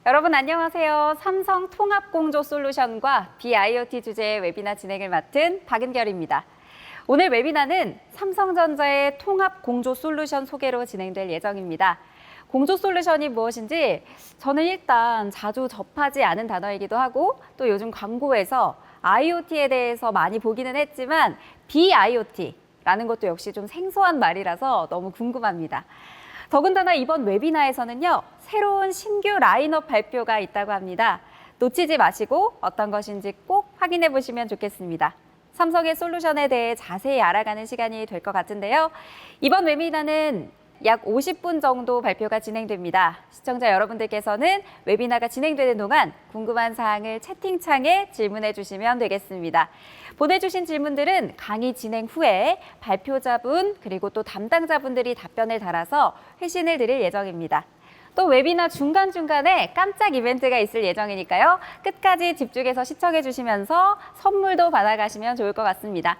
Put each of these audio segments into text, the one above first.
여러분 안녕하세요. 삼성 통합공조 솔루션과 BIoT 주제의 웨비나 진행을 맡은 박은결입니다. 오늘 웨비나는 삼성전자의 통합공조 솔루션 소개로 진행될 예정입니다. 공조 솔루션이 무엇인지 저는 일단 자주 접하지 않은 단어이기도 하고 또 요즘 광고에서 IoT에 대해서 많이 보기는 했지만 BIoT라는 것도 역시 좀 생소한 말이라서 너무 궁금합니다. 더군다나 이번 웨비나에서는요, 새로운 신규 라인업 발표가 있다고 합니다. 놓치지 마시고 어떤 것인지 꼭 확인해 보시면 좋겠습니다. 삼성의 솔루션에 대해 자세히 알아가는 시간이 될 것 같은데요. 이번 웨비나는 약 50분 정도 발표가 진행됩니다. 시청자 여러분들께서는 웨비나가 진행되는 동안 궁금한 사항을 채팅창에 질문해 주시면 되겠습니다. 보내주신 질문들은 강의 진행 후에 발표자분 그리고 또 담당자분들이 답변을 달아서 회신을 드릴 예정입니다. 또 웨비나 중간중간에 깜짝 이벤트가 있을 예정이니까요. 끝까지 집중해서 시청해 주시면서 선물도 받아가시면 좋을 것 같습니다.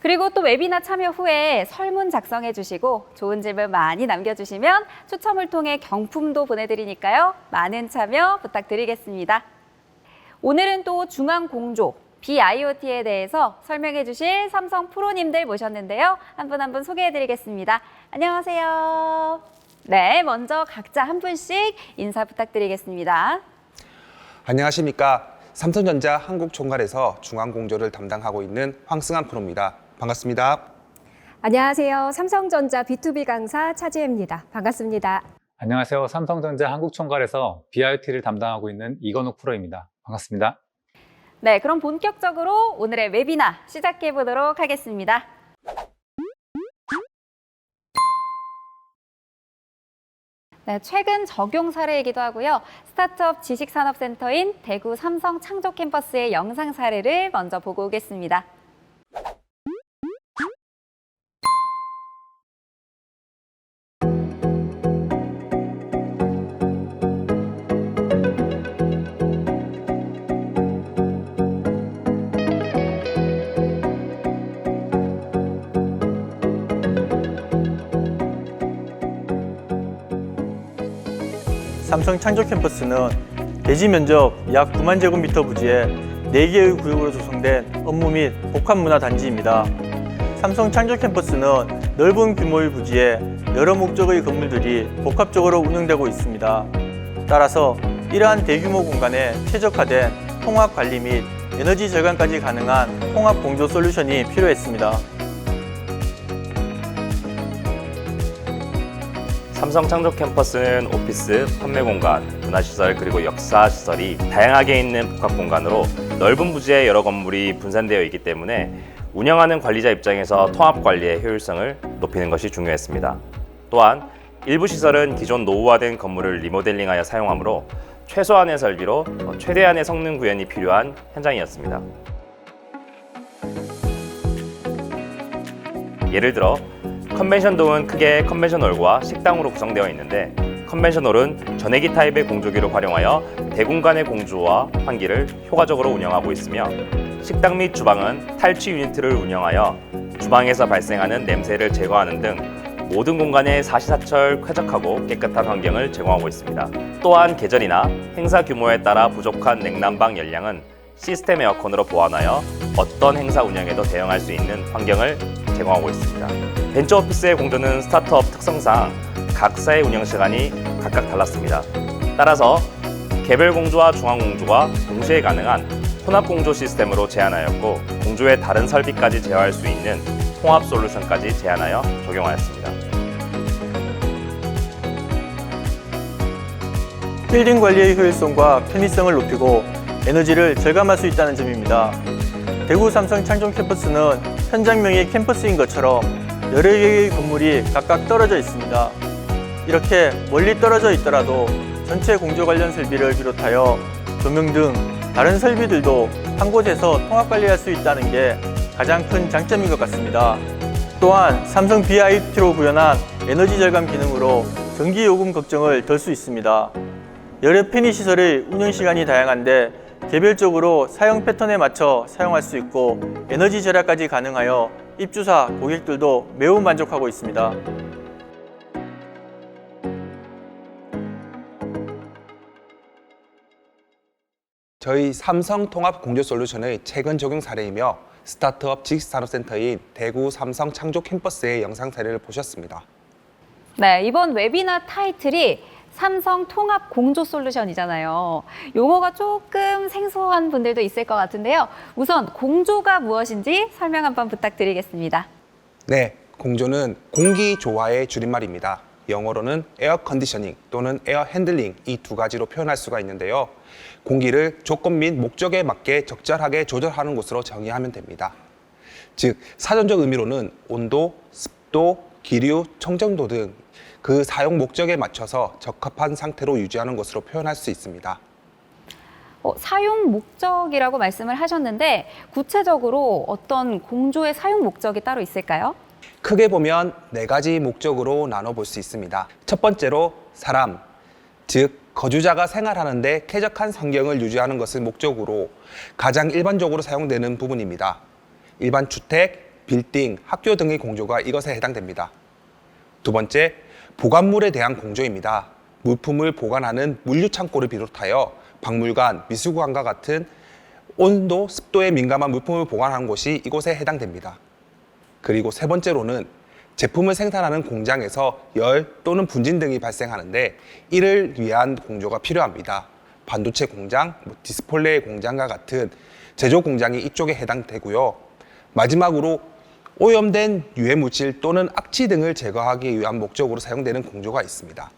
그리고 또 웨비나 참여 후에 설문 작성해 주시고 좋은 질문 많이 남겨주시면 추첨을 통해 경품도 보내드리니까요. 많은 참여 부탁드리겠습니다. 오늘은 또 중앙공조, BIoT에 대해서 설명해 주실 삼성 프로님들 모셨는데요. 한 분 한 분 소개해 드리겠습니다. 안녕하세요. 네, 먼저 각자 한 분씩 인사 부탁드리겠습니다. 안녕하십니까. 삼성전자 한국총괄에서 중앙공조를 담당하고 있는 황승한 프로입니다. 반갑습니다. 안녕하세요. 삼성전자 B2B 강사 차지혜입니다. 반갑습니다. 안녕하세요. 삼성전자 한국총괄에서 BIoT를 담당하고 있는 이건욱 프로입니다. 반갑습니다. 네, 그럼 본격적으로 오늘의 웨비나 시작해 보도록 하겠습니다. 네, 최근 적용 사례이기도 하고요. 스타트업 지식산업센터인 대구 삼성 창조 캠퍼스의 영상 사례를 먼저 보고 오겠습니다. 삼성 창조 캠퍼스는 대지 면적 약 9만 제곱미터 부지에 4개의 구역으로 조성된 업무 및 복합 문화 단지입니다. 삼성 창조 캠퍼스는 넓은 규모의 부지에 여러 목적의 건물들이 복합적으로 운영되고 있습니다. 따라서 이러한 대규모 공간에 최적화된 통합 관리 및 에너지 절감까지 가능한 통합 공조 솔루션이 필요했습니다. 삼성 창조 캠퍼스는 오피스, 판매 공간, 문화시설 그리고 역사시설이 다양하게 있는 복합 공간으로 넓은 부지에 여러 건물이 분산되어 있기 때문에 운영하는 관리자 입장에서 통합 관리의 효율성을 높이는 것이 중요했습니다. 또한 일부 시설은 기존 노후화된 건물을 리모델링하여 사용하므로 최소한의 설비로 최대한의 성능 구현이 필요한 현장이었습니다. 예를 들어 컨벤션동은 크게 컨벤션홀과 식당으로 구성되어 있는데 컨벤션홀은 전해기 타입의 공조기를 활용하여 대공간의 공조와 환기를 효과적으로 운영하고 있으며 식당 및 주방은 탈취 유니트를 운영하여 주방에서 발생하는 냄새를 제거하는 등 모든 공간에 사시사철 쾌적하고 깨끗한 환경을 제공하고 있습니다. 또한 계절이나 행사 규모에 따라 부족한 냉난방 열량은 시스템 에어컨으로 보완하여 어떤 행사 운영에도 대응할 수 있는 환경을 제공하고 있습니다. 벤처오피스의 공조는 스타트업 특성상 각사의 운영 시간이 각각 달랐습니다. 따라서 개별 공조와 중앙 공조가 동시에 가능한 혼합 공조 시스템으로 제안하였고 공조의 다른 설비까지 제어할 수 있는 통합 솔루션까지 제안하여 적용하였습니다. 빌딩 관리의 효율성과 편의성을 높이고 에너지를 절감할 수 있다는 점입니다. 대구 삼성 창조 캠퍼스는 현장명의 캠퍼스인 것처럼 여러 개의 건물이 각각 떨어져 있습니다. 이렇게 멀리 떨어져 있더라도 전체 공조 관련 설비를 비롯하여 조명 등 다른 설비들도 한 곳에서 통합 관리할 수 있다는 게 가장 큰 장점인 것 같습니다. 또한 삼성 BIoT로 구현한 에너지 절감 기능으로 전기 요금 걱정을 덜 수 있습니다. 여러 편의시설의 운영시간이 다양한데 개별적으로 사용 패턴에 맞춰 사용할 수 있고 에너지 절약까지 가능하여 입주사 고객들도 매우 만족하고 있습니다. 저희 삼성 통합 공조 솔루션의 최근 적용 사례이며 스타트업 지식산업센터인 대구 삼성 창조 캠퍼스의 영상 사례를 보셨습니다. 네, 이번 웨비나 타이틀이 삼성 통합 공조 솔루션이잖아요. 용어가 조금 생소한 분들도 있을 것 같은데요. 우선 공조가 무엇인지 설명 한번 부탁드리겠습니다. 네, 공조는 공기 조화의 줄임말입니다. 영어로는 에어 컨디셔닝 또는 에어 핸들링 이 두 가지로 표현할 수가 있는데요. 공기를 조건 및 목적에 맞게 적절하게 조절하는 것으로 정의하면 됩니다. 즉, 사전적 의미로는 온도, 습도, 기류, 청정도 등 그 사용 목적에 맞춰서 적합한 상태로 유지하는 것으로 표현할 수 있습니다. 사용 목적이라고 말씀을 하셨는데 구체적으로 어떤 공조의 사용 목적이 따로 있을까요? 크게 보면 4가지 목적으로 나눠볼 수 있습니다. 첫 번째로 사람, 즉 거주자가 생활하는데 쾌적한 환경을 유지하는 것을 목적으로 가장 일반적으로 사용되는 부분입니다. 일반 주택, 빌딩, 학교 등의 공조가 이것에 해당됩니다. 두 번째, 보관물에 대한 공조입니다. 물품을 보관하는 물류창고를 비롯하여 박물관, 미술관과 같은 온도, 습도에 민감한 물품을 보관하는 곳이 이곳에 해당됩니다. 그리고 세 번째로는 제품을 생산하는 공장에서 열 또는 분진 등이 발생하는데 이를 위한 공조가 필요합니다. 반도체 공장, 디스플레이 공장과 같은 제조 공장이 이쪽에 해당되고요. 마지막으로 오염된 유해 물질 또는 악취 등을 제거하기 위한 목적으로 사용되는 공조가 있습니다.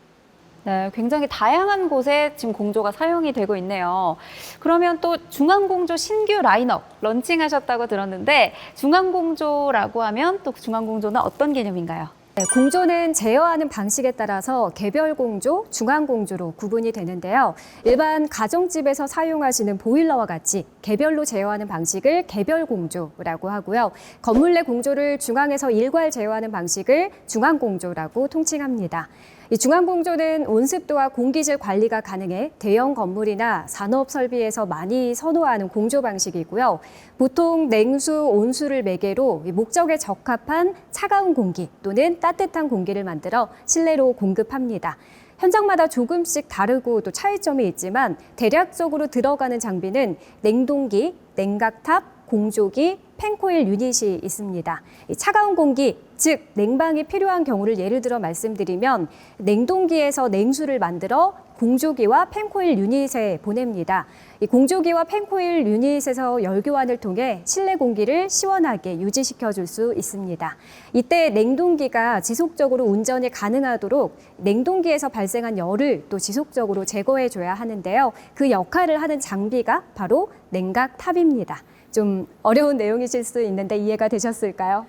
네, 굉장히 다양한 곳에 지금 공조가 사용이 되고 있네요. 그러면 또 중앙공조 신규 라인업 런칭하셨다고 들었는데 중앙공조라고 하면 또 중앙공조는 어떤 개념인가요? 네, 공조는 제어하는 방식에 따라서 개별 공조, 중앙 공조로 구분이 되는데요. 일반 가정집에서 사용하시는 보일러와 같이 개별로 제어하는 방식을 개별 공조라고 하고요. 건물 내 공조를 중앙에서 일괄 제어하는 방식을 중앙 공조라고 통칭합니다. 이 중앙 공조는 온습도와 공기질 관리가 가능해 대형 건물이나 산업 설비에서 많이 선호하는 공조 방식이고요. 보통 냉수, 온수를 매개로 목적에 적합한 차가운 공기 또는 따뜻한 공기를 만들어 실내로 공급합니다. 현장마다 조금씩 다르고 또 차이점이 있지만 대략적으로 들어가는 장비는 냉동기, 냉각탑, 공조기, 팬코일 유닛이 있습니다. 차가운 공기, 즉 냉방이 필요한 경우를 예를 들어 말씀드리면 냉동기에서 냉수를 만들어 공조기와 팬코일 유닛에 보냅니다. 이 공조기와 팬코일 유닛에서 열교환을 통해 실내 공기를 시원하게 유지시켜 줄 수 있습니다. 이때 냉동기가 지속적으로 운전이 가능하도록 냉동기에서 발생한 열을 또 지속적으로 제거해 줘야 하는데요. 그 역할을 하는 장비가 바로 냉각탑입니다. 좀 어려운 내용이실 수 있는데 이해가 되셨을까요?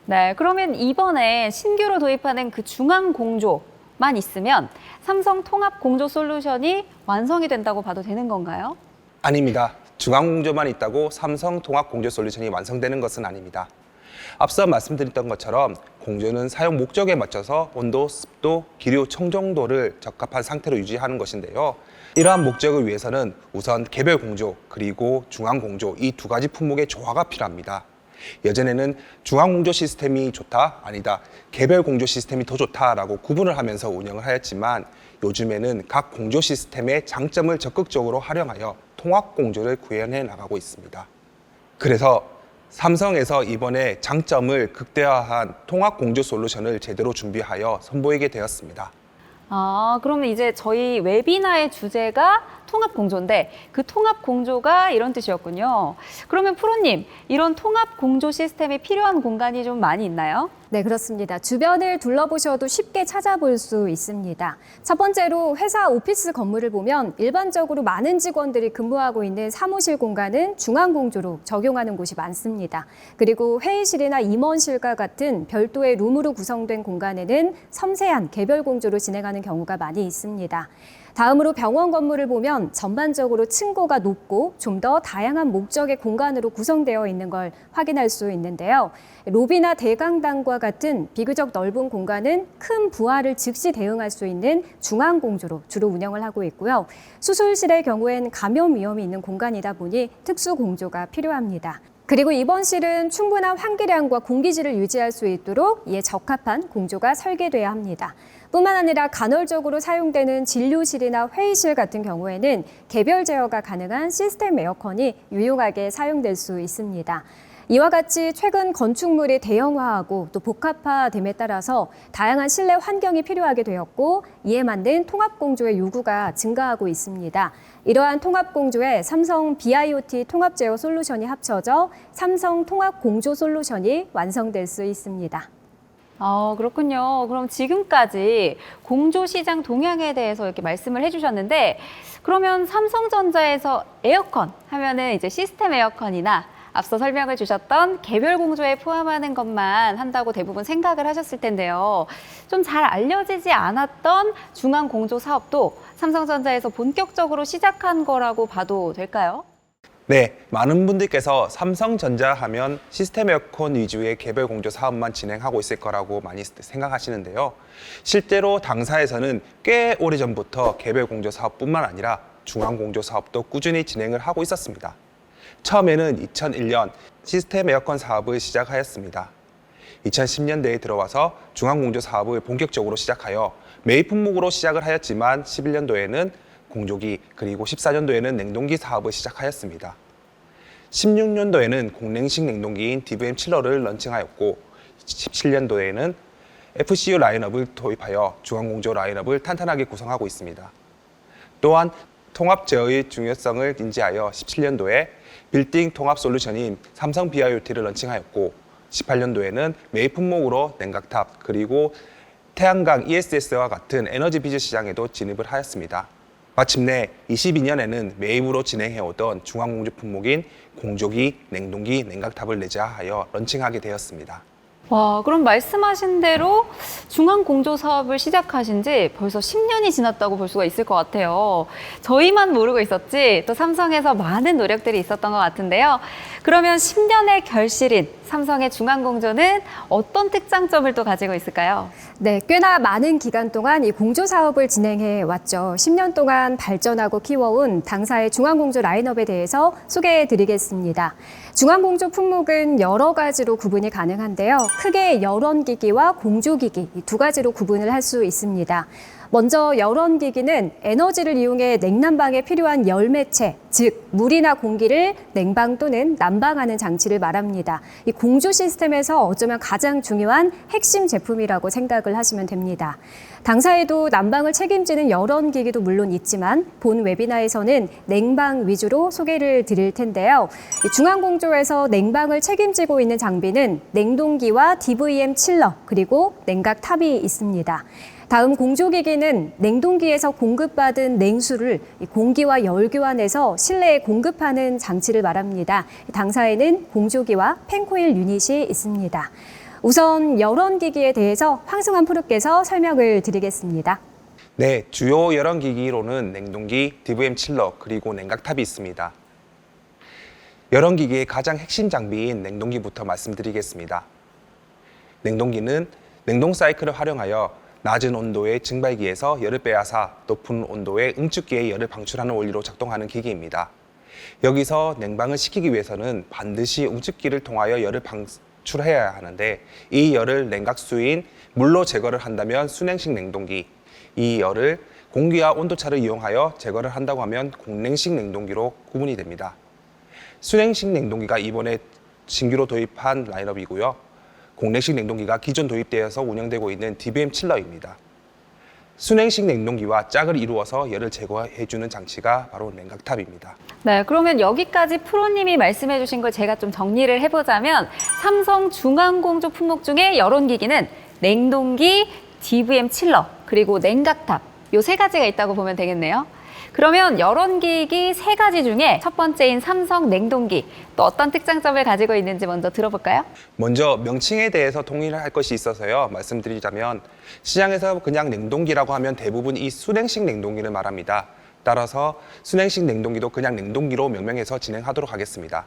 네, 그러면 이번에 신규로 도입하는 그 중앙 공조만 있으면 삼성 통합 공조 솔루션이 완성이 된다고 봐도 되는 건가요? 아닙니다. 중앙공조만 있다고 삼성 통합 공조 솔루션이 완성되는 것은 아닙니다. 앞서 말씀드렸던 것처럼 공조는 사용 목적에 맞춰서 온도, 습도, 기류, 청정도를 적합한 상태로 유지하는 것인데요. 이러한 목적을 위해서는 우선 개별 공조 그리고 중앙 공조 이 두 가지 품목의 조화가 필요합니다. 예전에는 중앙 공조 시스템이 좋다, 아니다, 개별 공조 시스템이 더 좋다라고 구분을 하면서 운영을 하였지만 요즘에는 각 공조 시스템의 장점을 적극적으로 활용하여 통합 공조를 구현해 나가고 있습니다. 그래서 삼성에서 이번에 장점을 극대화한 통합 공조 솔루션을 제대로 준비하여 선보이게 되었습니다. 그러면 이제 저희 웨비나의 주제가 통합 공조인데 그 통합 공조가 이런 뜻이었군요. 그러면 프로님, 이런 통합 공조 시스템이 필요한 공간이 좀 많이 있나요? 네, 그렇습니다. 주변을 둘러보셔도 쉽게 찾아볼 수 있습니다. 첫 번째로 회사 오피스 건물을 보면 일반적으로 많은 직원들이 근무하고 있는 사무실 공간은 중앙 공조로 적용하는 곳이 많습니다. 그리고 회의실이나 임원실과 같은 별도의 룸으로 구성된 공간에는 섬세한 개별 공조로 진행하는 경우가 많이 있습니다. 다음으로 병원 건물을 보면 전반적으로 층고가 높고 좀 더 다양한 목적의 공간으로 구성되어 있는 걸 확인할 수 있는데요. 로비나 대강당과 같은 비교적 넓은 공간은 큰 부하를 즉시 대응할 수 있는 중앙 공조로 주로 운영을 하고 있고요. 수술실의 경우엔 감염 위험이 있는 공간이다 보니 특수 공조가 필요합니다. 그리고 이번 실은 충분한 환기량과 공기질을 유지할 수 있도록 이에 적합한 공조가 설계돼야 합니다. 뿐만 아니라 간헐적으로 사용되는 진료실이나 회의실 같은 경우에는 개별 제어가 가능한 시스템 에어컨이 유용하게 사용될 수 있습니다. 이와 같이 최근 건축물이 대형화하고 또 복합화됨에 따라서 다양한 실내 환경이 필요하게 되었고 이에 맞는 통합공조의 요구가 증가하고 있습니다. 이러한 통합공조에 삼성 BIoT 통합제어 솔루션이 합쳐져 삼성 통합공조 솔루션이 완성될 수 있습니다. 그렇군요. 그럼 지금까지 공조 시장 동향에 대해서 이렇게 말씀을 해주셨는데, 그러면 삼성전자에서 에어컨 하면은 이제 시스템 에어컨이나 앞서 설명을 주셨던 개별 공조에 포함하는 것만 한다고 대부분 생각을 하셨을 텐데요. 좀 잘 알려지지 않았던 중앙 공조 사업도 삼성전자에서 본격적으로 시작한 거라고 봐도 될까요? 네, 많은 분들께서 삼성전자 하면 시스템 에어컨 위주의 개별 공조 사업만 진행하고 있을 거라고 많이 생각하시는데요. 실제로 당사에서는 꽤 오래전부터 개별 공조 사업뿐만 아니라 중앙 공조 사업도 꾸준히 진행을 하고 있었습니다. 처음에는 2001년 시스템 에어컨 사업을 시작하였습니다. 2010년대에 들어와서 중앙 공조 사업을 본격적으로 시작하여 매입 품목으로 시작을 하였지만 11년도에는 공조기 그리고 14년도에는 냉동기 사업을 시작하였습니다. 16년도에는 공냉식 냉동기인 DVM 칠러를 런칭하였고 17년도에는 FCU 라인업을 도입하여 중앙공조 라인업을 탄탄하게 구성하고 있습니다. 또한 통합 제어의 중요성을 인지하여 17년도에 빌딩 통합 솔루션인 삼성 BIoT를 런칭하였고 18년도에는 매입 품목으로 냉각탑 그리고 태양광 ESS와 같은 에너지 비즈 시장에도 진입을 하였습니다. 마침내 22년에는 매입으로 진행해오던 중앙공조 품목인 공조기, 냉동기, 냉각탑을 내재하여 런칭하게 되었습니다. 와, 그럼 말씀하신 대로 중앙 공조 사업을 시작하신 지 벌써 10년이 지났다고 볼 수가 있을 것 같아요. 저희만 모르고 있었지 또 삼성에서 많은 노력들이 있었던 것 같은데요. 그러면 10년의 결실인 삼성의 중앙 공조는 어떤 특장점을 또 가지고 있을까요? 네, 꽤나 많은 기간 동안 이 공조 사업을 진행해 왔죠. 10년 동안 발전하고 키워온 당사의 중앙공조 라인업에 대해서 소개해 드리겠습니다. 중앙공조 품목은 여러 가지로 구분이 가능한데요. 크게 열원기기와 공조기기 이 두 가지로 구분을 할 수 있습니다. 먼저 열원기기는 에너지를 이용해 냉난방에 필요한 열매체, 즉 물이나 공기를 냉방 또는 난방하는 장치를 말합니다. 이 공조 시스템에서 어쩌면 가장 중요한 핵심 제품이라고 생각을 하시면 됩니다. 당사에도 난방을 책임지는 열원기기도 물론 있지만 본 웨비나에서는 냉방 위주로 소개를 드릴 텐데요. 이 중앙공조에서 냉방을 책임지고 있는 장비는 냉동기와 DVM 칠러 그리고 냉각탑이 있습니다. 다음 공조기기는 냉동기에서 공급받은 냉수를 공기와 열 교환해서 실내에 공급하는 장치를 말합니다. 당사에는 공조기와 팬코일 유닛이 있습니다. 우선 열원기기에 대해서 황승환 프로께서 설명을 드리겠습니다. 네, 주요 열원기기로는 냉동기, DVM 칠러 그리고 냉각탑이 있습니다. 열원기기의 가장 핵심 장비인 냉동기부터 말씀드리겠습니다. 냉동기는 냉동 사이클을 활용하여 낮은 온도의 증발기에서 열을 빼앗아 높은 온도의 응축기에 열을 방출하는 원리로 작동하는 기기입니다. 여기서 냉방을 시키기 위해서는 반드시 응축기를 통하여 열을 방출해야 하는데 이 열을 냉각수인 물로 제거를 한다면 순행식 냉동기, 이 열을 공기와 온도차를 이용하여 제거를 한다고 하면 공냉식 냉동기로 구분이 됩니다. 순행식 냉동기가 이번에 신규로 도입한 라인업이고요. 공냉식 냉동기가 기존 도입되어서 운영되고 있는 DVM 칠러입니다. 순행식 냉동기와 짝을 이루어서 열을 제거해주는 장치가 바로 냉각탑입니다. 네, 그러면 여기까지 프로님이 말씀해 주신 걸 제가 좀 정리를 해보자면 삼성 중앙공조 품목 중에 열원기기는 냉동기, DVM 칠러, 그리고 냉각탑 요 세 가지가 있다고 보면 되겠네요. 그러면 열원기기 세 가지 중에 첫 번째인 삼성 냉동기 또 어떤 특장점을 가지고 있는지 먼저 들어볼까요? 먼저 명칭에 대해서 동의를 할 것이 있어서요. 말씀드리자면 시장에서 그냥 냉동기라고 하면 대부분 이 순행식 냉동기를 말합니다. 따라서 순행식 냉동기도 그냥 냉동기로 명명해서 진행하도록 하겠습니다.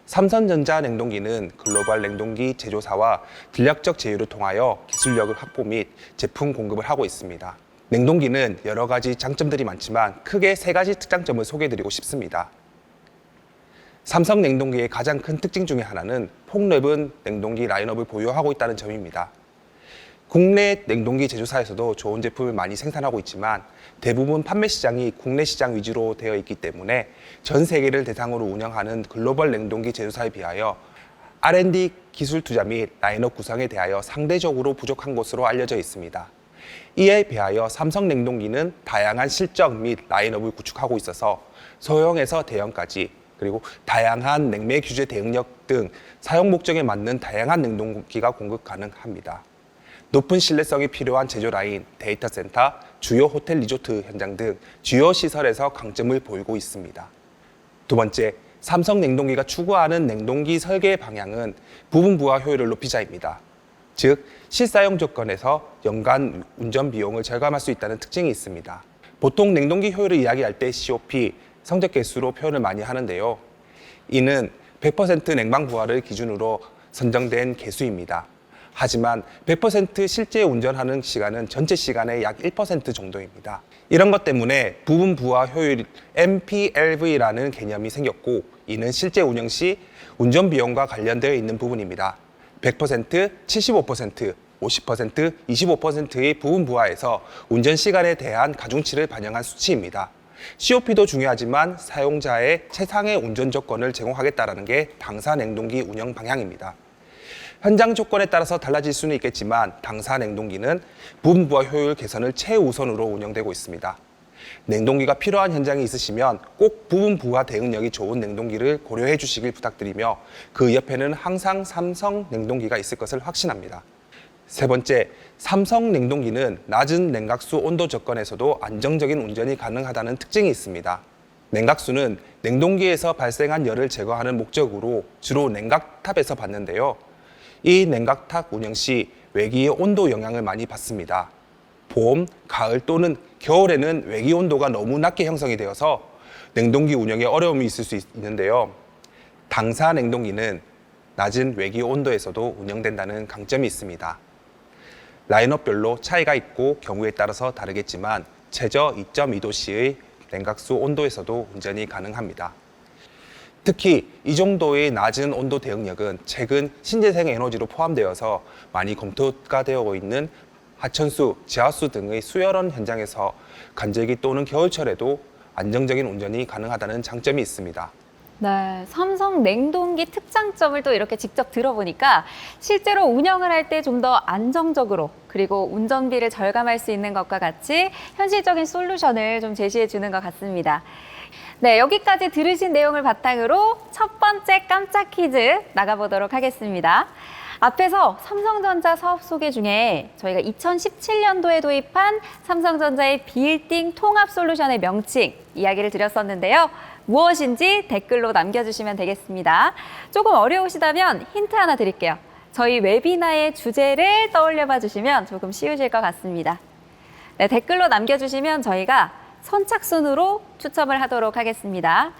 삼성전자 냉동기는 글로벌 냉동기 제조사와 전략적 제휴를 통하여 기술력을 확보 및 제품 공급을 하고 있습니다. 냉동기는 여러 가지 장점들이 많지만 크게 세 가지 특장점을 소개해드리고 싶습니다. 삼성 냉동기의 가장 큰 특징 중에 하나는 폭넓은 냉동기 라인업을 보유하고 있다는 점입니다. 국내 냉동기 제조사에서도 좋은 제품을 많이 생산하고 있지만 대부분 판매 시장이 국내 시장 위주로 되어 있기 때문에 전 세계를 대상으로 운영하는 글로벌 냉동기 제조사에 비하여 R&D 기술 투자 및 라인업 구성에 대하여 상대적으로 부족한 것으로 알려져 있습니다. 이에 비하여 삼성 냉동기는 다양한 실적 및 라인업을 구축하고 있어서 소형에서 대형까지 그리고 다양한 냉매 규제 대응력 등 사용 목적에 맞는 다양한 냉동기가 공급 가능합니다. 높은 신뢰성이 필요한 제조 라인, 데이터 센터, 주요 호텔 리조트 현장 등 주요 시설에서 강점을 보이고 있습니다. 두 번째, 삼성 냉동기가 추구하는 냉동기 설계 방향은 부분 부하 효율을 높이자입니다. 즉, 실사용 조건에서 연간 운전 비용을 절감할 수 있다는 특징이 있습니다. 보통 냉동기 효율을 이야기할 때 COP, 성적 개수로 표현을 많이 하는데요. 이는 100% 냉방 부하를 기준으로 선정된 개수입니다. 하지만 100% 실제 운전하는 시간은 전체 시간의 약 1% 정도입니다. 이런 것 때문에 부분 부하 효율 MPLV라는 개념이 생겼고, 이는 실제 운영 시 운전 비용과 관련되어 있는 부분입니다. 100%, 75%, 50%, 25%의 부분 부하에서 운전 시간에 대한 가중치를 반영한 수치입니다. COP도 중요하지만 사용자의 최상의 운전 조건을 제공하겠다는 게 당사 냉동기 운영 방향입니다. 현장 조건에 따라서 달라질 수는 있겠지만 당사 냉동기는 부분 부하 효율 개선을 최우선으로 운영되고 있습니다. 냉동기가 필요한 현장이 있으시면 꼭 부분 부하 대응력이 좋은 냉동기를 고려해 주시길 부탁드리며 그 옆에는 항상 삼성 냉동기가 있을 것을 확신합니다. 세 번째, 삼성 냉동기는 낮은 냉각수 온도 조건에서도 안정적인 운전이 가능하다는 특징이 있습니다. 냉각수는 냉동기에서 발생한 열을 제거하는 목적으로 주로 냉각탑에서 받는데요. 이 냉각탑 운영 시 외기의 온도 영향을 많이 받습니다. 봄, 가을 또는 겨울에는 외기 온도가 너무 낮게 형성이 되어서 냉동기 운영에 어려움이 있을 수 있는데요. 당사 냉동기는 낮은 외기 온도에서도 운영된다는 강점이 있습니다. 라인업별로 차이가 있고 경우에 따라서 다르겠지만 최저 2.2도씨의 냉각수 온도에서도 운전이 가능합니다. 특히 이 정도의 낮은 온도 대응력은 최근 신재생 에너지로 포함되어서 많이 검토가 되어 있는 하천수, 지하수 등의 수열원 현장에서 간절기 또는 겨울철에도 안정적인 운전이 가능하다는 장점이 있습니다. 네, 삼성 냉동기 특장점을 또 이렇게 직접 들어보니까 실제로 운영을 할 때 좀 더 안정적으로 그리고 운전비를 절감할 수 있는 것과 같이 현실적인 솔루션을 좀 제시해 주는 것 같습니다. 네, 여기까지 들으신 내용을 바탕으로 첫 번째 깜짝 퀴즈 나가보도록 하겠습니다. 앞에서 삼성전자 사업 소개 중에 저희가 2017년도에 도입한 삼성전자의 빌딩 통합 솔루션의 명칭 이야기를 드렸었는데요. 무엇인지 댓글로 남겨주시면 되겠습니다. 조금 어려우시다면 힌트 하나 드릴게요. 저희 웨비나의 주제를 떠올려봐 주시면 조금 쉬우실 것 같습니다. 네, 댓글로 남겨주시면 저희가 선착순으로 추첨을 하도록 하겠습니다.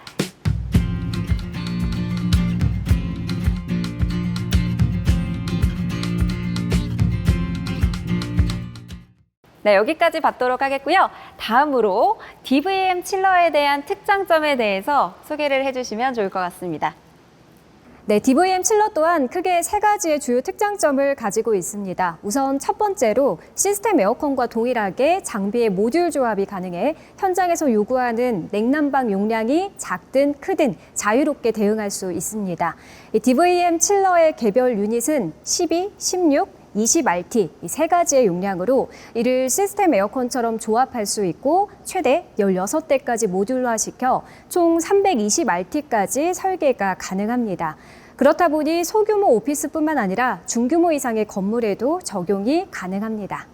네, 여기까지 받도록 하겠고요. 다음으로 DVM 칠러에 대한 특장점에 대해서 소개를 해주시면 좋을 것 같습니다. 네, DVM 칠러 또한 크게 세 가지의 주요 특장점을 가지고 있습니다. 우선 첫 번째로 시스템 에어컨과 동일하게 장비의 모듈 조합이 가능해 현장에서 요구하는 냉난방 용량이 작든 크든 자유롭게 대응할 수 있습니다. 이 DVM 칠러의 개별 유닛은 12, 16, 20RT 이 세 가지의 용량으로 이를 시스템 에어컨처럼 조합할 수 있고 최대 16대까지 모듈화시켜 총 320RT까지 설계가 가능합니다. 그렇다 보니 소규모 오피스뿐만 아니라 중규모 이상의 건물에도 적용이 가능합니다.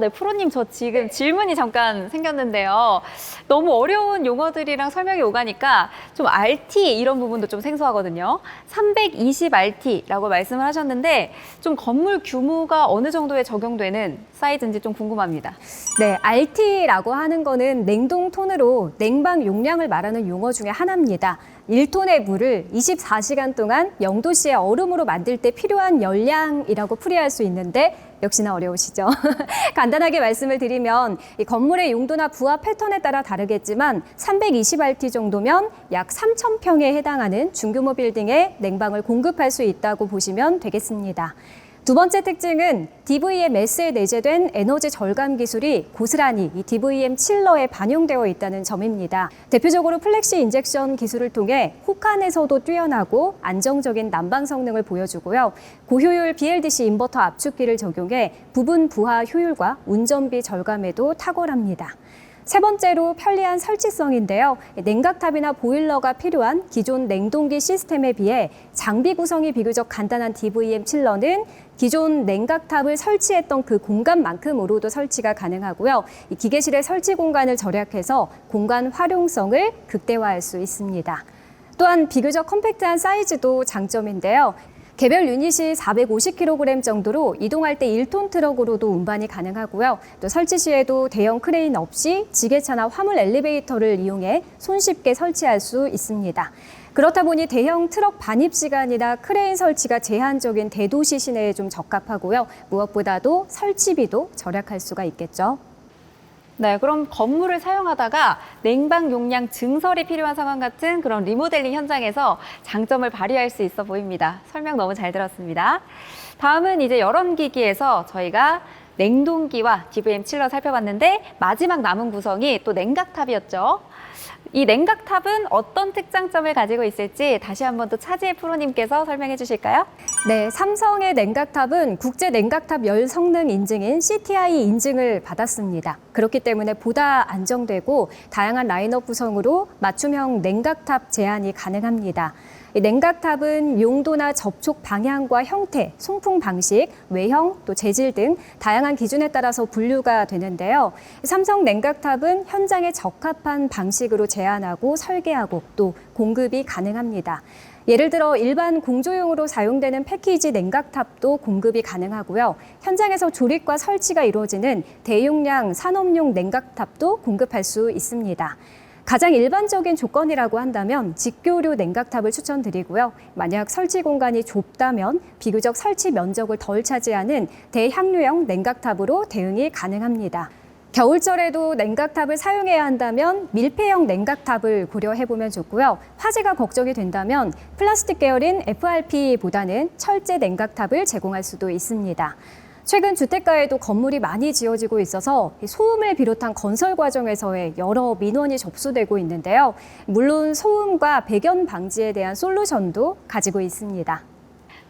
네, 프로님 저 지금 질문이 잠깐 생겼는데요. 너무 어려운 용어들이랑 설명이 오가니까 좀 RT 이런 부분도 좀 생소하거든요. 320RT라고 말씀을 하셨는데 좀 건물 규모가 어느 정도에 적용되는 사이즈인지 좀 궁금합니다. 네, RT라고 하는 거는 냉동 톤으로 냉방 용량을 말하는 용어 중에 하나입니다. 1톤의 물을 24시간 동안 0도씨의 얼음으로 만들 때 필요한 열량이라고 풀이할 수 있는데 역시나 어려우시죠? 간단하게 말씀을 드리면 이 건물의 용도나 부하 패턴에 따라 다르겠지만 320RT 정도면 약 3,000평에 해당하는 중규모 빌딩에 냉방을 공급할 수 있다고 보시면 되겠습니다. 두 번째 특징은 DVM-S에 내재된 에너지 절감 기술이 고스란히 이 DVM 칠러에 반영되어 있다는 점입니다. 대표적으로 플렉시 인젝션 기술을 통해 혹한에서도 뛰어나고 안정적인 난방 성능을 보여주고요. 고효율 BLDC 인버터 압축기를 적용해 부분 부하 효율과 운전비 절감에도 탁월합니다. 세 번째로 편리한 설치성인데요. 냉각탑이나 보일러가 필요한 기존 냉동기 시스템에 비해 장비 구성이 비교적 간단한 DVM 칠러는 기존 냉각탑을 설치했던 그 공간만큼으로도 설치가 가능하고요. 이 기계실의 설치 공간을 절약해서 공간 활용성을 극대화할 수 있습니다. 또한 비교적 컴팩트한 사이즈도 장점인데요. 개별 유닛이 450kg 정도로 이동할 때 1톤 트럭으로도 운반이 가능하고요. 또 설치 시에도 대형 크레인 없이 지게차나 화물 엘리베이터를 이용해 손쉽게 설치할 수 있습니다. 그렇다 보니 대형 트럭 반입 시간이나 크레인 설치가 제한적인 대도시 시내에 좀 적합하고요. 무엇보다도 설치비도 절약할 수가 있겠죠. 네, 그럼 건물을 사용하다가 냉방 용량 증설이 필요한 상황 같은 그런 리모델링 현장에서 장점을 발휘할 수 있어 보입니다. 설명 너무 잘 들었습니다. 다음은 이제 열원기기에서 저희가 냉동기와 DVM 칠러 살펴봤는데 마지막 남은 구성이 또 냉각탑이었죠. 이 냉각탑은 어떤 특장점을 가지고 있을지 다시 한번 또 차지혜 프로님께서 설명해 주실까요? 네, 삼성의 냉각탑은 국제 냉각탑 열 성능 인증인 CTI 인증을 받았습니다. 그렇기 때문에 보다 안정되고 다양한 라인업 구성으로 맞춤형 냉각탑 제한이 가능합니다. 이 냉각탑은 용도나 접촉 방향과 형태, 송풍 방식, 외형, 또 재질 등 다양한 기준에 따라서 분류가 되는데요. 삼성 냉각탑은 현장에 적합한 방식으로 제안하고 설계하고 또 공급이 가능합니다. 예를 들어 일반 공조용으로 사용되는 패키지 냉각탑도 공급이 가능하고요. 현장에서 조립과 설치가 이루어지는 대용량 산업용 냉각탑도 공급할 수 있습니다. 가장 일반적인 조건이라고 한다면 직교류 냉각탑을 추천드리고요. 만약 설치 공간이 좁다면 비교적 설치 면적을 덜 차지하는 대향류형 냉각탑으로 대응이 가능합니다. 겨울철에도 냉각탑을 사용해야 한다면 밀폐형 냉각탑을 고려해보면 좋고요. 화재가 걱정이 된다면 플라스틱 계열인 FRP보다는 철제 냉각탑을 제공할 수도 있습니다. 최근 주택가에도 건물이 많이 지어지고 있어서 소음을 비롯한 건설 과정에서의 여러 민원이 접수되고 있는데요. 물론 소음과 배견 방지에 대한 솔루션도 가지고 있습니다.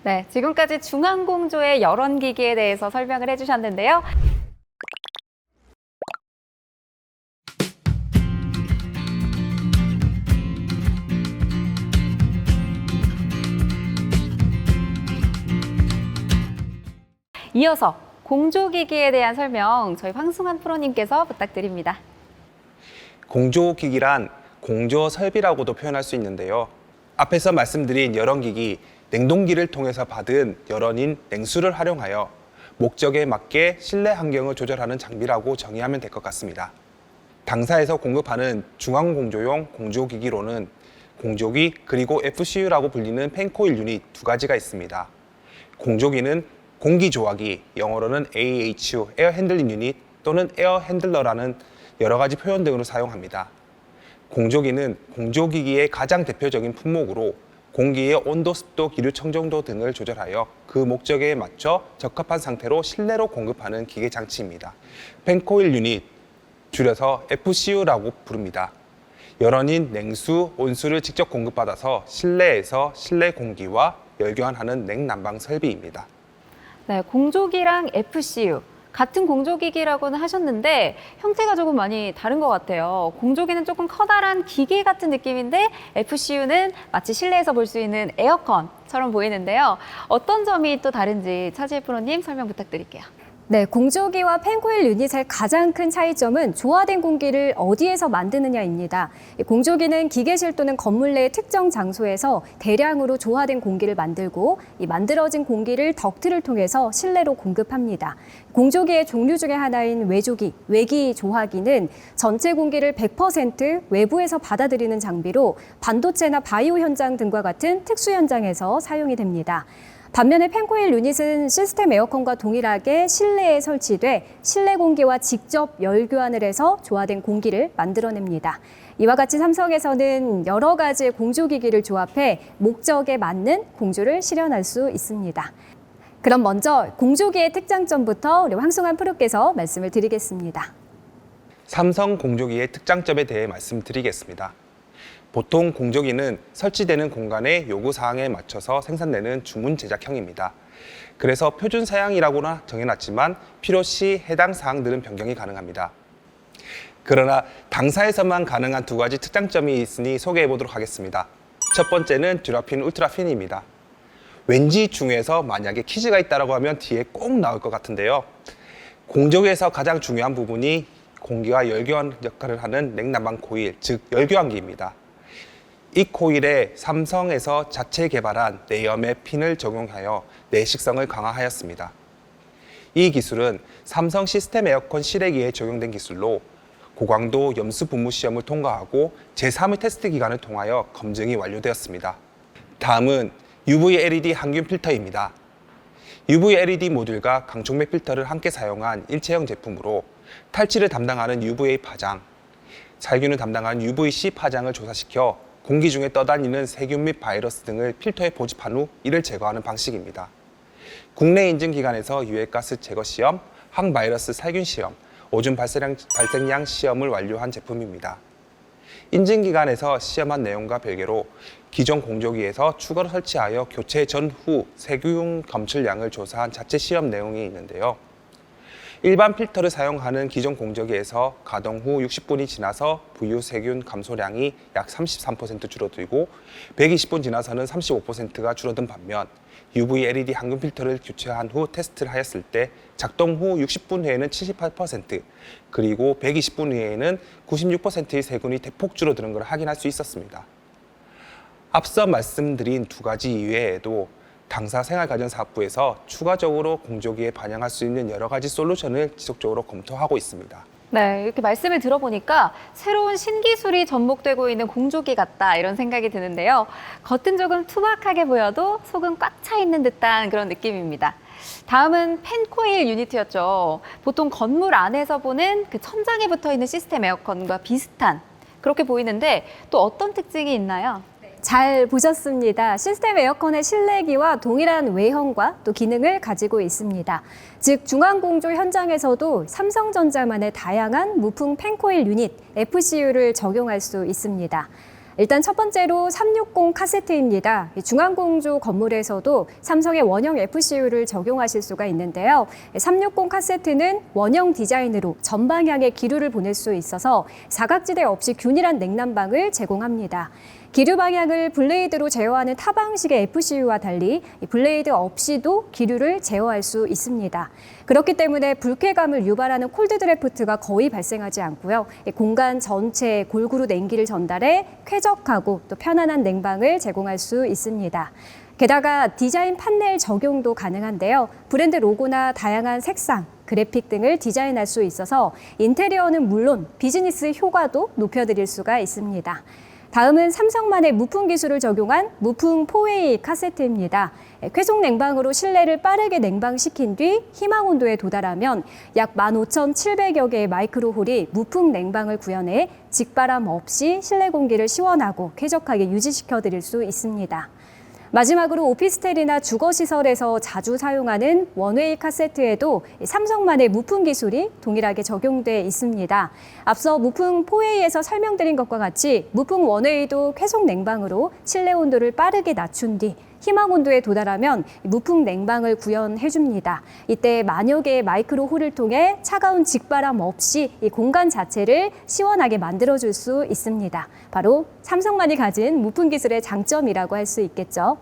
네, 지금까지 중앙공조의 열원기기에 대해서 설명을 해주셨는데요. 이어서 공조기기에 대한 설명 저희 황승환 프로님께서 부탁드립니다. 공조기기란 공조 설비라고도 표현할 수 있는데요. 앞에서 말씀드린 열원기기, 냉동기를 통해서 받은 열원인 냉수를 활용하여 목적에 맞게 실내 환경을 조절하는 장비라고 정의하면 될 것 같습니다. 당사에서 공급하는 중앙공조용 공조기기로는 공조기 그리고 FCU라고 불리는 펜코일 유닛 두 가지가 있습니다. 공조기는 공기조화기, 영어로는 AHU, 에어 핸들링 유닛 또는 에어 핸들러라는 여러 가지 표현 등으로 사용합니다. 공조기는 공조기기의 가장 대표적인 품목으로 공기의 온도, 습도, 기류 청정도 등을 조절하여 그 목적에 맞춰 적합한 상태로 실내로 공급하는 기계 장치입니다. 펜코일 유닛, 줄여서 FCU라고 부릅니다. 열원인 냉수, 온수를 직접 공급받아서 실내에서 실내 공기와 열교환하는 냉난방 설비입니다. 네, 공조기랑 FCU 같은 공조기기라고는 하셨는데 형태가 조금 많이 다른 것 같아요. 공조기는 조금 커다란 기계 같은 느낌인데 FCU는 마치 실내에서 볼 수 있는 에어컨처럼 보이는데요. 어떤 점이 또 다른지 차지혜 프로님 설명 부탁드릴게요. 네, 공조기와 펜코일 유닛의 가장 큰 차이점은 조화된 공기를 어디에서 만드느냐입니다. 공조기는 기계실 또는 건물 내 특정 장소에서 대량으로 조화된 공기를 만들고 이 만들어진 공기를 덕트를 통해서 실내로 공급합니다. 공조기의 종류 중에 하나인 외조기, 외기 조화기는 전체 공기를 100% 외부에서 받아들이는 장비로 반도체나 바이오 현장 등과 같은 특수 현장에서 사용이 됩니다. 반면에 펜코일 유닛은 시스템 에어컨과 동일하게 실내에 설치돼 실내 공기와 직접 열 교환을 해서 조화된 공기를 만들어냅니다. 이와 같이 삼성에서는 여러 가지의 공조기기를 조합해 목적에 맞는 공조를 실현할 수 있습니다. 그럼 먼저 공조기의 특장점부터 우리 황승환 프로께서 말씀을 드리겠습니다. 삼성 공조기의 특장점에 대해 말씀드리겠습니다. 보통 공조기는 설치되는 공간의 요구사항에 맞춰서 생산되는 주문 제작형입니다. 그래서 표준 사양이라고나 정해놨지만 필요시 해당 사항들은 변경이 가능합니다. 그러나 당사에서만 가능한 두 가지 특장점이 있으니 소개해 보도록 하겠습니다. 첫 번째는 듀라핀 울트라핀입니다. 왠지 중에서 만약에 퀴즈가 있다고 하면 뒤에 꼭 나올 것 같은데요. 공조기에서 가장 중요한 부분이 공기와 열교환 역할을 하는 냉난방 코일, 즉 열교환기입니다. 이 코일에 삼성에서 자체 개발한 내염의 핀을 적용하여 내식성을 강화하였습니다. 이 기술은 삼성 시스템 에어컨 실외기에 적용된 기술로 고강도 염수 분무 시험을 통과하고 제3의 테스트 기간을 통하여 검증이 완료되었습니다. 다음은 UV LED 항균 필터입니다. UV LED 모듈과 강촉매 필터를 함께 사용한 일체형 제품으로 탈취를 담당하는 UVA 파장, 살균을 담당하는 UVC 파장을 조사시켜 공기 중에 떠다니는 세균 및 바이러스 등을 필터에 포집한 후 이를 제거하는 방식입니다. 국내 인증기관에서 유해가스 제거 시험, 항바이러스 살균 시험, 오줌 발생량 시험을 완료한 제품입니다. 인증기관에서 시험한 내용과 별개로 기존 공조기에서 추가로 설치하여 교체 전후 세균 검출량을 조사한 자체 시험 내용이 있는데요. 일반 필터를 사용하는 기존 공조기에서 가동 후 60분이 지나서 부유 세균 감소량이 약 33% 줄어들고 120분 지나서는 35%가 줄어든 반면 UV LED 항균 필터를 교체한 후 테스트를 하였을 때 작동 후 60분 후에는 78% 그리고 120분 후에는 96%의 세균이 대폭 줄어드는 것을 확인할 수 있었습니다. 앞서 말씀드린 두 가지 이외에도 당사 생활가전사업부에서 추가적으로 공조기에 반영할 수 있는 여러 가지 솔루션을 지속적으로 검토하고 있습니다. 네, 이렇게 말씀을 들어보니까 새로운 신기술이 접목되고 있는 공조기 같다 이런 생각이 드는데요. 겉은 조금 투박하게 보여도 속은 꽉 차 있는 듯한 그런 느낌입니다. 다음은 펜코일 유니트였죠. 보통 건물 안에서 보는 그 천장에 붙어 있는 시스템 에어컨과 비슷한 그렇게 보이는데 또 어떤 특징이 있나요? 잘 보셨습니다. 시스템 에어컨의 실내기와 동일한 외형과 또 기능을 가지고 있습니다. 즉 중앙공조 현장에서도 삼성전자만의 다양한 무풍 펜코일 유닛 FCU를 적용할 수 있습니다. 일단 첫 번째로 360 카세트입니다. 중앙공조 건물에서도 삼성의 원형 FCU를 적용하실 수가 있는데요. 360 카세트는 원형 디자인으로 전방향에 기류를 보낼 수 있어서 사각지대 없이 균일한 냉난방을 제공합니다. 기류 방향을 블레이드로 제어하는 타 방식의 FCU와 달리 블레이드 없이도 기류를 제어할 수 있습니다. 그렇기 때문에 불쾌감을 유발하는 콜드 드래프트가 거의 발생하지 않고요. 공간 전체에 골고루 냉기를 전달해 쾌적하고 또 편안한 냉방을 제공할 수 있습니다. 게다가 디자인 판넬 적용도 가능한데요. 브랜드 로고나 다양한 색상, 그래픽 등을 디자인할 수 있어서 인테리어는 물론 비즈니스 효과도 높여드릴 수가 있습니다. 다음은 삼성만의 무풍 기술을 적용한 무풍 4웨이 카세트입니다. 쾌속 냉방으로 실내를 빠르게 냉방시킨 뒤 희망 온도에 도달하면 약 15,700여 개의 마이크로홀이 무풍 냉방을 구현해 직바람 없이 실내 공기를 시원하고 쾌적하게 유지시켜 드릴 수 있습니다. 마지막으로 오피스텔이나 주거시설에서 자주 사용하는 원웨이 카세트에도 삼성만의 무풍 기술이 동일하게 적용돼 있습니다. 앞서 무풍 4웨이에서 설명드린 것과 같이 무풍 원웨이도 쾌속 냉방으로 실내 온도를 빠르게 낮춘 뒤 희망 온도에 도달하면 무풍 냉방을 구현해줍니다. 이때 만여 개의 마이크로 홀을 통해 차가운 직바람 없이 이 공간 자체를 시원하게 만들어줄 수 있습니다. 바로 삼성만이 가진 무풍 기술의 장점이라고 할 수 있겠죠.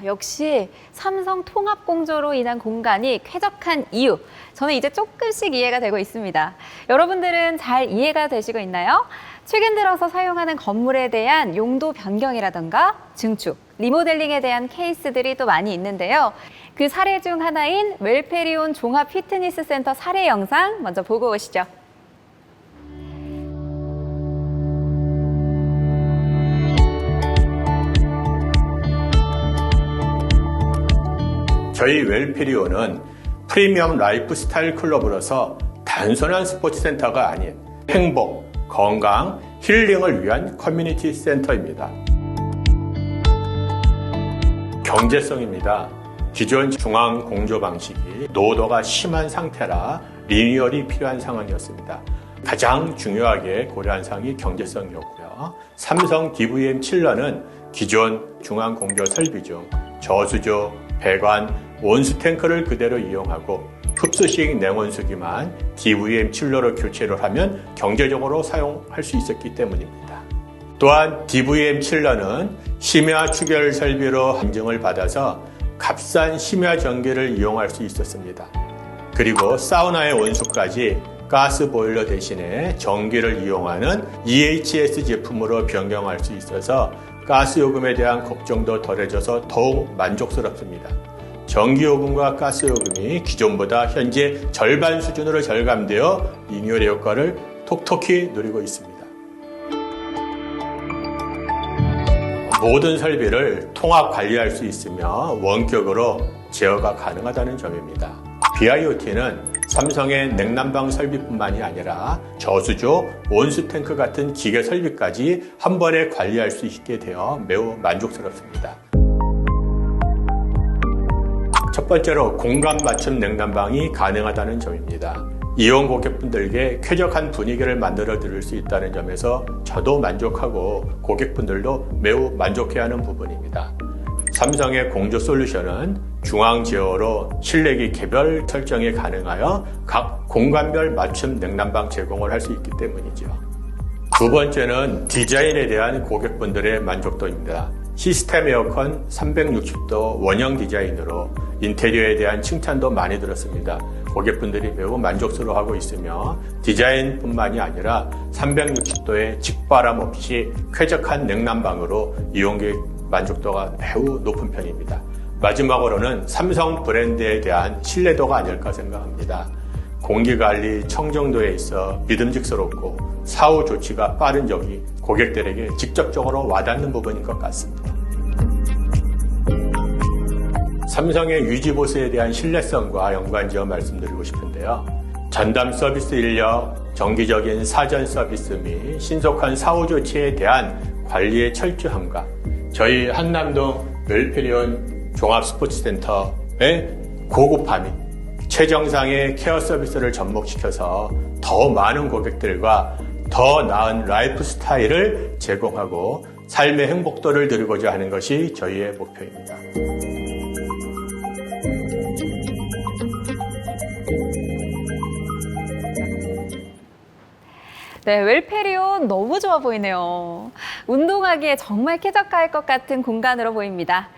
역시 삼성 통합공조로 인한 공간이 쾌적한 이유. 저는 이제 조금씩 이해가 되고 있습니다. 여러분들은 잘 이해가 되시고 있나요? 최근 들어서 사용하는 건물에 대한 용도 변경이라던가 증축, 리모델링에 대한 케이스들이 또 많이 있는데요. 그 사례 중 하나인 웰페리온 종합 피트니스 센터 사례 영상 먼저 보고 오시죠. 저희 웰페리온은 프리미엄 라이프 스타일 클럽으로서 단순한 스포츠 센터가 아닌 행복, 건강, 힐링을 위한 커뮤니티 센터입니다. 경제성입니다. 기존 중앙 공조 방식이 노도가 심한 상태라 리뉴얼이 필요한 상황이었습니다. 가장 중요하게 고려한 사항이 경제성이었고요. 삼성 DVM7런은 기존 중앙 공조 설비 중 저수조, 배관, 온수 탱크를 그대로 이용하고 흡수식 냉온수기만 DVM7로로 교체를 하면 경제적으로 사용할 수 있었기 때문입니다. 또한 DVM7런은 심야 추결 설비로 인증을 받아서 값싼 심야 전기를 이용할 수 있었습니다. 그리고 사우나의 온수까지 가스 보일러 대신에 전기를 이용하는 EHS 제품으로 변경할 수 있어서 가스 요금에 대한 걱정도 덜해져서 더욱 만족스럽습니다. 전기요금과 가스요금이 기존보다 현재 절반 수준으로 절감되어 리뉴얼의 효과를 톡톡히 누리고 있습니다. 모든 설비를 통합 관리할 수 있으며 원격으로 제어가 가능하다는 점입니다. BIoT는 삼성의 냉난방 설비뿐만이 아니라 저수조, 온수탱크 같은 기계 설비까지 한 번에 관리할 수 있게 되어 매우 만족스럽습니다. 첫 번째로 공간 맞춤 냉난방이 가능하다는 점입니다. 이용 고객분들께 쾌적한 분위기를 만들어 드릴 수 있다는 점에서 저도 만족하고 고객분들도 매우 만족해하는 부분입니다. 삼성의 공조 솔루션은 중앙 제어로 실내기 개별 설정이 가능하여 각 공간별 맞춤 냉난방 제공을 할 수 있기 때문이죠. 두 번째는 디자인에 대한 고객분들의 만족도입니다. 시스템 에어컨 360도 원형 디자인으로 인테리어에 대한 칭찬도 많이 들었습니다. 고객분들이 매우 만족스러워하고 있으며 디자인뿐만이 아니라 360도의 직바람 없이 쾌적한 냉난방으로 이용객 만족도가 매우 높은 편입니다. 마지막으로는 삼성 브랜드에 대한 신뢰도가 아닐까 생각합니다. 공기관리 청정도에 있어 믿음직스럽고 사후 조치가 빠른 점이 고객들에게 직접적으로 와닿는 부분인 것 같습니다. 삼성의 유지보수에 대한 신뢰성과 연관지어 말씀드리고 싶은데요. 전담 서비스 인력, 정기적인 사전 서비스 및 신속한 사후 조치에 대한 관리의 철저함과 저희 한남동 웰페리온 종합스포츠센터의 고급함이 최정상의 케어 서비스를 접목시켜서 더 많은 고객들과 더 나은 라이프 스타일을 제공하고 삶의 행복도를 누리고자 하는 것이 저희의 목표입니다. 네, 웰페리온 너무 좋아 보이네요. 운동하기에 정말 쾌적할 것 같은 공간으로 보입니다.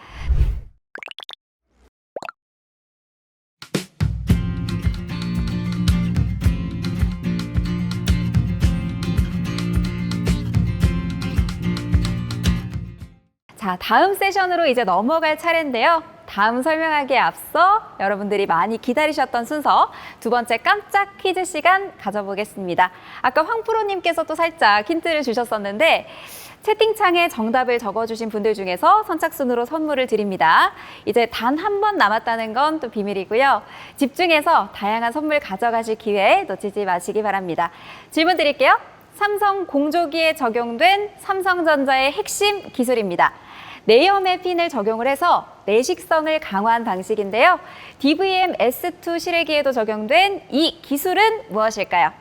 자, 다음 세션으로 이제 넘어갈 차례인데요. 다음 설명하기에 앞서 여러분들이 많이 기다리셨던 순서 두 번째 깜짝 퀴즈 시간 가져보겠습니다. 아까 황 프로님께서 또 살짝 힌트를 주셨었는데 채팅창에 정답을 적어주신 분들 중에서 선착순으로 선물을 드립니다. 이제 단 한 번 남았다는 건 또 비밀이고요. 집중해서 다양한 선물 가져가실 기회 놓치지 마시기 바랍니다. 질문 드릴게요. 삼성 공조기에 적용된 삼성전자의 핵심 기술입니다. 내염의 핀을 적용을 해서 내식성을 강화한 방식인데요. DVM S2 실외기에도 적용된 이 기술은 무엇일까요?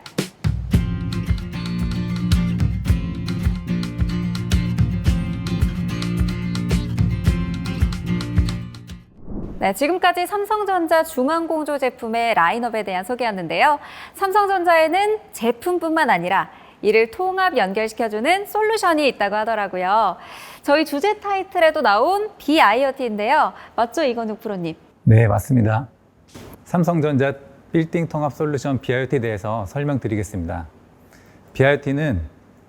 네, 지금까지 삼성전자 중앙공조 제품의 라인업에 대한 소개였는데요. 삼성전자에는 제품뿐만 아니라 이를 통합 연결시켜주는 솔루션이 있다고 하더라고요. 저희 주제 타이틀에도 나온 BIoT인데요. 맞죠, 이건욱 프로님? 네, 맞습니다. 삼성전자 빌딩 통합 솔루션 BIoT에 대해서 설명드리겠습니다. BIoT는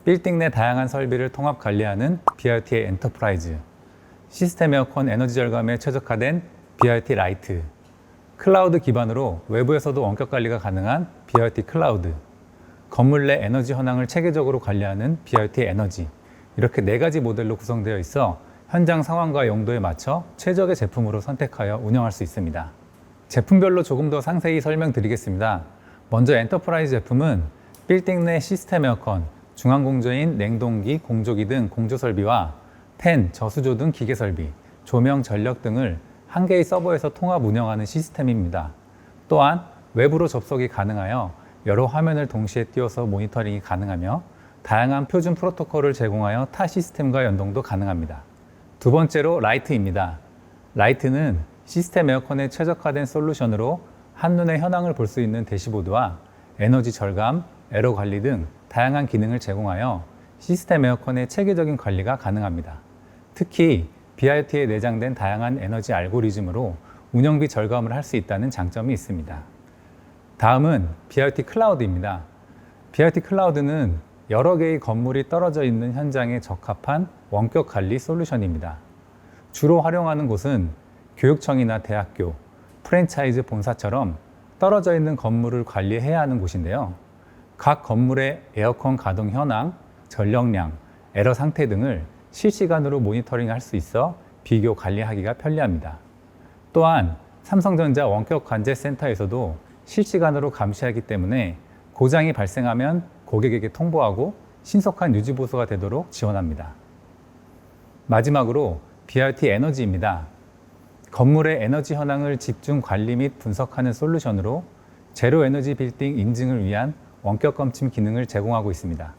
빌딩 내 다양한 설비를 통합 관리하는 BIoT의 엔터프라이즈, 시스템 에어컨 에너지 절감에 최적화된 BIoT 라이트, 클라우드 기반으로 외부에서도 원격 관리가 가능한 BIoT 클라우드, 건물 내 에너지 현황을 체계적으로 관리하는 BIoT 에너지, 이렇게 4가지 모델로 구성되어 있어 현장 상황과 용도에 맞춰 최적의 제품으로 선택하여 운영할 수 있습니다. 제품별로 조금 더 상세히 설명드리겠습니다. 먼저 엔터프라이즈 제품은 빌딩 내 시스템 에어컨, 중앙 공조인 냉동기, 공조기 등 공조 설비와 팬, 저수조 등 기계 설비, 조명, 전력 등을 한 개의 서버에서 통합 운영하는 시스템입니다. 또한 외부로 접속이 가능하여 여러 화면을 동시에 띄워서 모니터링이 가능하며 다양한 표준 프로토콜을 제공하여 타 시스템과 연동도 가능합니다. 두 번째로 라이트입니다. 라이트는 시스템 에어컨에 최적화된 솔루션으로 한눈에 현황을 볼 수 있는 대시보드와 에너지 절감, 에러 관리 등 다양한 기능을 제공하여 시스템 에어컨의 체계적인 관리가 가능합니다. 특히 BIoT에 내장된 다양한 에너지 알고리즘으로 운영비 절감을 할 수 있다는 장점이 있습니다. 다음은 BIoT 클라우드입니다. BIoT 클라우드는 여러 개의 건물이 떨어져 있는 현장에 적합한 원격 관리 솔루션입니다. 주로 활용하는 곳은 교육청이나 대학교, 프랜차이즈 본사처럼 떨어져 있는 건물을 관리해야 하는 곳인데요. 각 건물의 에어컨 가동 현황, 전력량, 에러 상태 등을 실시간으로 모니터링할 수 있어 비교 관리하기가 편리합니다. 또한 삼성전자 원격 관제 센터에서도 실시간으로 감시하기 때문에 고장이 발생하면 고객에게 통보하고 신속한 유지 보수가 되도록 지원합니다. 마지막으로 BIoT 에너지입니다. 건물의 에너지 현황을 집중 관리 및 분석하는 솔루션으로 제로 에너지 빌딩 인증을 위한 원격 검침 기능을 제공하고 있습니다.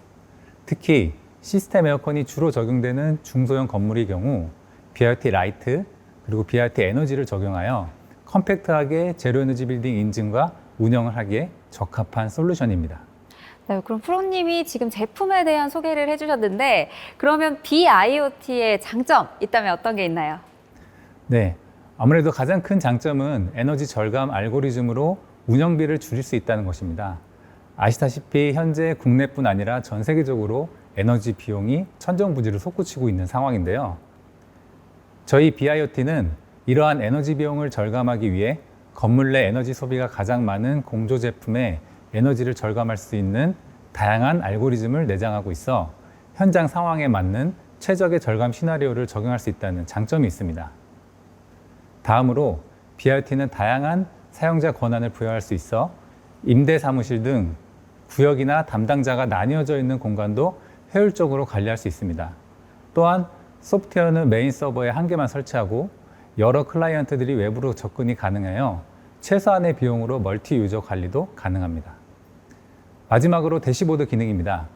특히 시스템 에어컨이 주로 적용되는 중소형 건물의 경우 BIoT 라이트 그리고 BIoT 에너지를 적용하여 컴팩트하게 제로 에너지 빌딩 인증과 운영을 하기에 적합한 솔루션입니다. 네, 그럼 프로님이 지금 제품에 대한 소개를 해주셨는데 그러면 BIoT의 장점 있다면 어떤 게 있나요? 네, 아무래도 가장 큰 장점은 에너지 절감 알고리즘으로 운영비를 줄일 수 있다는 것입니다. 아시다시피 현재 국내뿐 아니라 전 세계적으로 에너지 비용이 천정부지를 솟구치고 있는 상황인데요. 저희 BIoT는 이러한 에너지 비용을 절감하기 위해 건물 내 에너지 소비가 가장 많은 공조 제품에 에너지를 절감할 수 있는 다양한 알고리즘을 내장하고 있어 현장 상황에 맞는 최적의 절감 시나리오를 적용할 수 있다는 장점이 있습니다. 다음으로 BIoT는 다양한 사용자 권한을 부여할 수 있어 임대 사무실 등 구역이나 담당자가 나뉘어져 있는 공간도 효율적으로 관리할 수 있습니다. 또한 소프트웨어는 메인 서버에 한 개만 설치하고 여러 클라이언트들이 외부로 접근이 가능하여 최소한의 비용으로 멀티 유저 관리도 가능합니다. 마지막으로 대시보드 기능입니다.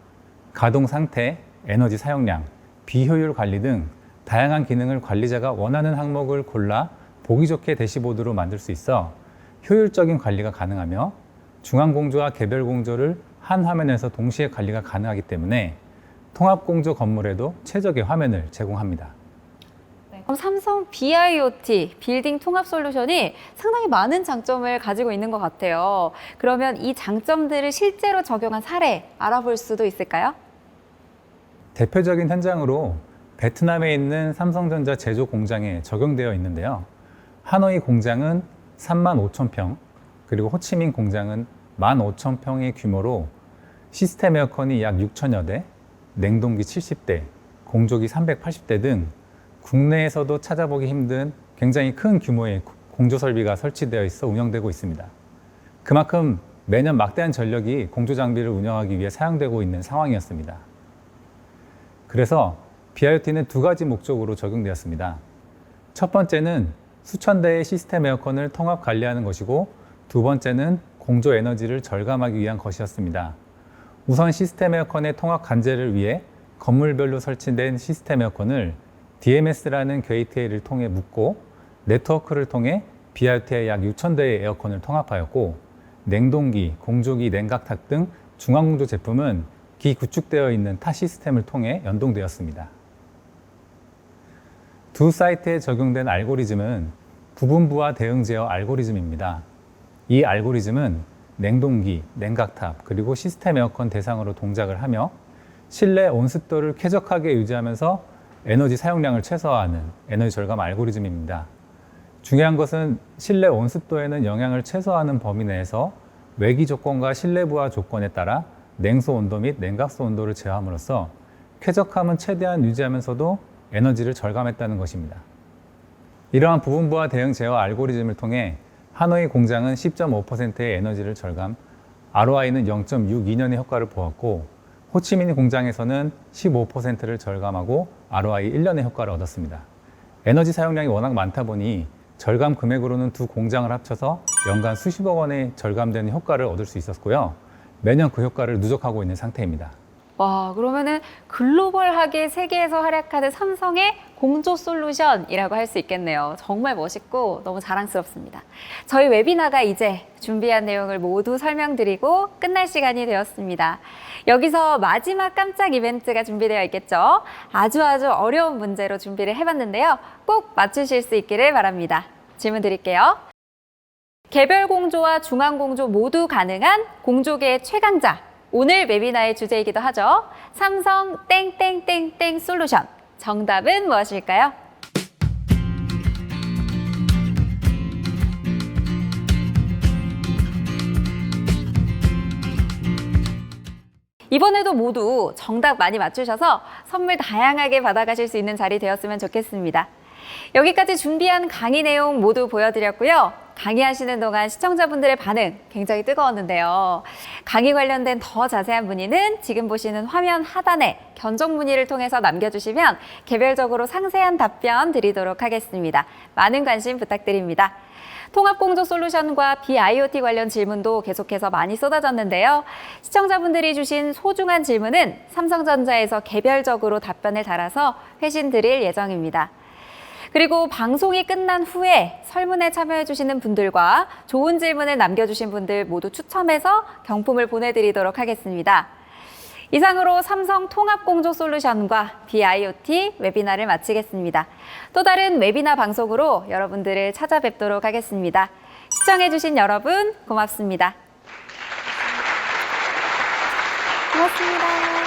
가동 상태, 에너지 사용량, 비효율 관리 등 다양한 기능을 관리자가 원하는 항목을 골라 보기 좋게 대시보드로 만들 수 있어 효율적인 관리가 가능하며 중앙 공조와 개별 공조를 한 화면에서 동시에 관리가 가능하기 때문에 통합 공조 건물에도 최적의 화면을 제공합니다. 그럼 삼성 BIoT 빌딩 통합 솔루션이 상당히 많은 장점을 가지고 있는 것 같아요. 그러면 이 장점들을 실제로 적용한 사례 알아볼 수도 있을까요? 대표적인 현장으로 베트남에 있는 삼성전자 제조 공장에 적용되어 있는데요. 하노이 공장은 35,000평, 그리고 호치민 공장은 15,000평의 규모로 시스템 에어컨이 약 6,000여 대, 냉동기 70대, 공조기 380대 등 국내에서도 찾아보기 힘든 굉장히 큰 규모의 공조 설비가 설치되어 있어 운영되고 있습니다. 그만큼 매년 막대한 전력이 공조 장비를 운영하기 위해 사용되고 있는 상황이었습니다. 그래서 BIoT는 2가지 목적으로 적용되었습니다. 첫 번째는 수천 대의 시스템 에어컨을 통합 관리하는 것이고, 두 번째는 공조 에너지를 절감하기 위한 것이었습니다. 우선 시스템 에어컨의 통합 관제를 위해 건물별로 설치된 시스템 에어컨을 DMS라는 게이트웨이를 통해 묶고 네트워크를 통해 BIoT의 약 6,000대의 에어컨을 통합하였고, 냉동기, 공조기, 냉각탁 등 중앙공조 제품은 구축되어 있는 타 시스템을 통해 연동되었습니다. 두 사이트에 적용된 알고리즘은 부분부하 대응 제어 알고리즘입니다. 이 알고리즘은 냉동기, 냉각탑, 그리고 시스템 에어컨 대상으로 동작을 하며 실내 온습도를 쾌적하게 유지하면서 에너지 사용량을 최소화하는 에너지 절감 알고리즘입니다. 중요한 것은 실내 온습도에는 영향을 최소화하는 범위 내에서 외기 조건과 실내 부하 조건에 따라 냉소 온도 및 냉각소 온도를 제어함으로써 쾌적함은 최대한 유지하면서도 에너지를 절감했다는 것입니다. 이러한 부분부하 대응 제어 알고리즘을 통해 하노이 공장은 10.5%의 에너지를 절감, ROI는 0.62년의 효과를 보았고 호치미니 공장에서는 15%를 절감하고 ROI 1년의 효과를 얻었습니다. 에너지 사용량이 워낙 많다 보니 절감 금액으로는 두 공장을 합쳐서 연간 수십억 원의 절감되는 효과를 얻을 수 있었고요. 매년 그 효과를 누적하고 있는 상태입니다. 와, 그러면은 글로벌하게 세계에서 활약하는 삼성의 공조 솔루션이라고 할 수 있겠네요. 정말 멋있고 너무 자랑스럽습니다. 저희 웨비나가 이제 준비한 내용을 모두 설명드리고 끝날 시간이 되었습니다. 여기서 마지막 깜짝 이벤트가 준비되어 있겠죠. 아주 어려운 문제로 준비를 해봤는데요. 꼭 맞추실 수 있기를 바랍니다. 질문 드릴게요. 개별 공조와 중앙 공조 모두 가능한 공조계의 최강자. 오늘 웨비나의 주제이기도 하죠. 삼성 땡땡땡땡 솔루션. 정답은 무엇일까요? 이번에도 모두 정답 많이 맞추셔서 선물 다양하게 받아가실 수 있는 자리 되었으면 좋겠습니다. 여기까지 준비한 강의 내용 모두 보여드렸고요. 강의하시는 동안 시청자분들의 반응 굉장히 뜨거웠는데요. 강의 관련된 더 자세한 문의는 지금 보시는 화면 하단에 견적 문의를 통해서 남겨주시면 개별적으로 상세한 답변 드리도록 하겠습니다. 많은 관심 부탁드립니다. 통합공조 솔루션과 BIoT 관련 질문도 계속해서 많이 쏟아졌는데요. 시청자분들이 주신 소중한 질문은 삼성전자에서 개별적으로 답변을 달아서 회신 드릴 예정입니다. 그리고 방송이 끝난 후에 설문에 참여해주시는 분들과 좋은 질문을 남겨주신 분들 모두 추첨해서 경품을 보내드리도록 하겠습니다. 이상으로 삼성 통합공조 솔루션과 BIoT 웨비나를 마치겠습니다. 또 다른 웨비나 방송으로 여러분들을 찾아뵙도록 하겠습니다. 시청해주신 여러분 고맙습니다. 고맙습니다.